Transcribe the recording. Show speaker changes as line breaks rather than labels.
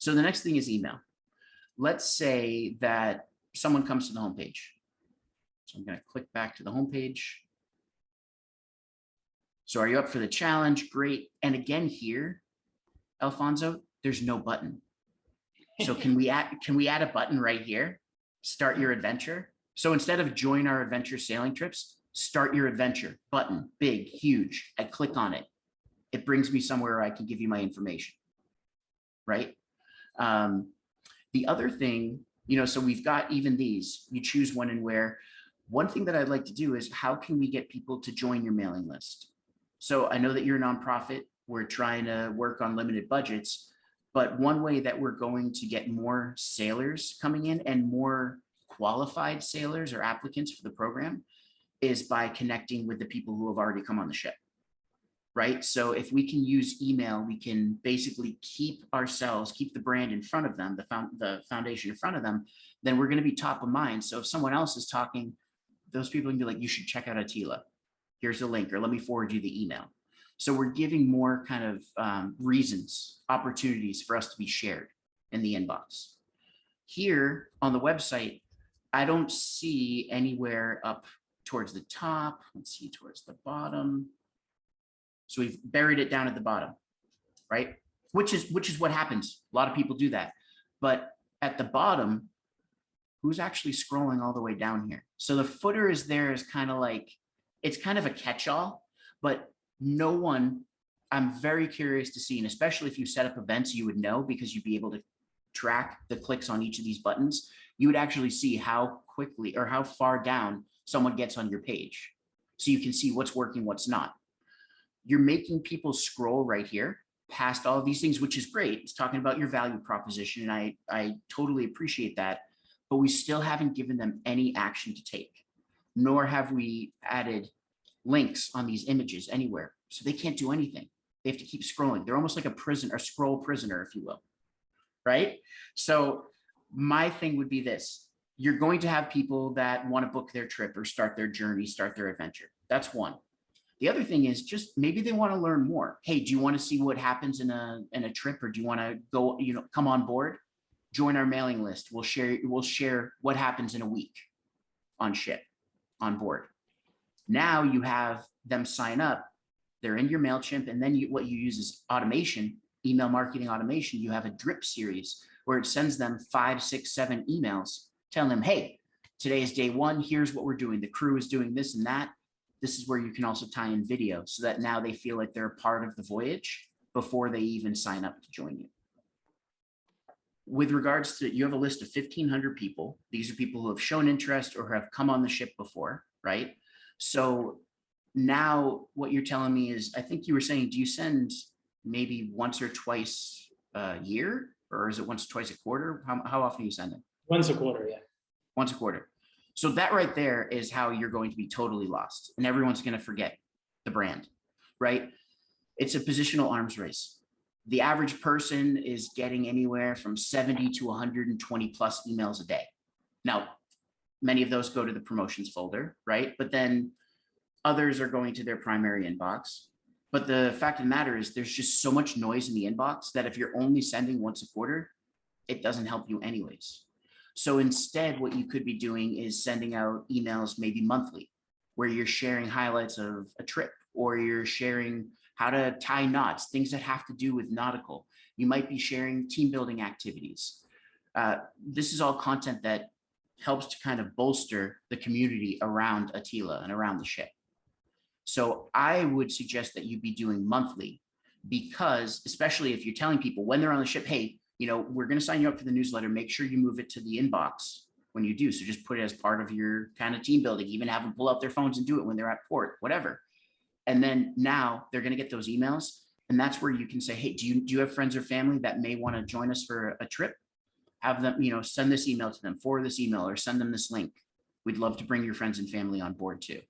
So the next thing is email. Let's say that someone comes to the homepage. So I'm going to click back to the homepage. So are you up for the challenge? Great. And again here, Alfonso, there's no button. So can we add a button right here? Start your adventure. So instead of join our adventure sailing trips, start your adventure button, big, huge. I click on it. It brings me somewhere where I can give you my information, right? The other thing, so we've got even these, you choose when and where. One thing that I'd like to do is how can we get people to join your mailing list? So I know that you're a nonprofit. We're trying to work on limited budgets, but one way that we're going to get more sailors coming in and more qualified sailors or applicants for the program is by connecting with the people who have already come on the ship, right? So if we can use email, we can basically keep the brand in front of them, the foundation in front of them, then we're going to be top of mind. So if someone else is talking, those people can be like, you should check out Attila. Here's the link, or let me forward you the email. So we're giving more kind of reasons, opportunities for us to be shared in the inbox. Here on the website, I don't see anywhere up towards the top. Let's see, towards the bottom. So we've buried it down at the bottom, right? Which is what happens. A lot of people do that. But at the bottom, who's actually scrolling all the way down here? So the footer is there as kind of like, it's kind of a catch-all, but no one, I'm very curious to see, and especially if you set up events, you would know because you'd be able to track the clicks on each of these buttons. You would actually see how quickly or how far down someone gets on your page. So you can see what's working, what's not. You're making people scroll right here past all of these things, which is great. It's talking about your value proposition. And I totally appreciate that, but we still haven't given them any action to take, nor have we added links on these images anywhere. So they can't do anything. They have to keep scrolling. They're almost like a prisoner, a scroll prisoner, if you will, right? So my thing would be this. You're going to have people that want to book their trip or start their journey, start their adventure. That's one. The other thing is just maybe they want to learn more. Hey, do you want to see what happens in a trip, or do you want to go, come on board, join our mailing list. We'll share what happens in a week on ship, on board. Now you have them sign up. They're in your MailChimp, and then what you use is automation, email marketing automation. You have a drip series where it sends them 5, 6, 7 emails telling them, hey, today is day 1. Here's what we're doing. The crew is doing this and that. This is where you can also tie in video so that now they feel like they're a part of the voyage before they even sign up to join you. With regards to, you have a list of 1,500 people. These are people who have shown interest or have come on the ship before, right? So now what you're telling me is, I think you were saying, do you send maybe once or twice a year, or is it once or twice a quarter? How often are you sending?
Once a quarter, yeah.
Once a quarter. So that right there is how you're going to be totally lost, and everyone's going to forget the brand, right? It's a positional arms race. The average person is getting anywhere from 70 to 120 plus emails a day. Now, many of those go to the promotions folder, right? But then others are going to their primary inbox. But the fact of the matter is there's just so much noise in the inbox that if you're only sending once a quarter, it doesn't help you anyways. So instead, what you could be doing is sending out emails maybe monthly, where you're sharing highlights of a trip, or you're sharing how to tie knots, things that have to do with nautical. You might be sharing team building activities. This is all content that helps to kind of bolster the community around Attila and around the ship. So I would suggest that you be doing monthly, because especially if you're telling people when they're on the ship, hey, we're going to sign you up for the newsletter. Make sure you move it to the inbox when you do. So just put it as part of your kind of team building, even have them pull out their phones and do it when they're at port, whatever. And then now they're going to get those emails. And that's where you can say, hey, do you have friends or family that may want to join us for a trip? Have them, send this email to them, forward this email, or send them this link. We'd love to bring your friends and family on board too.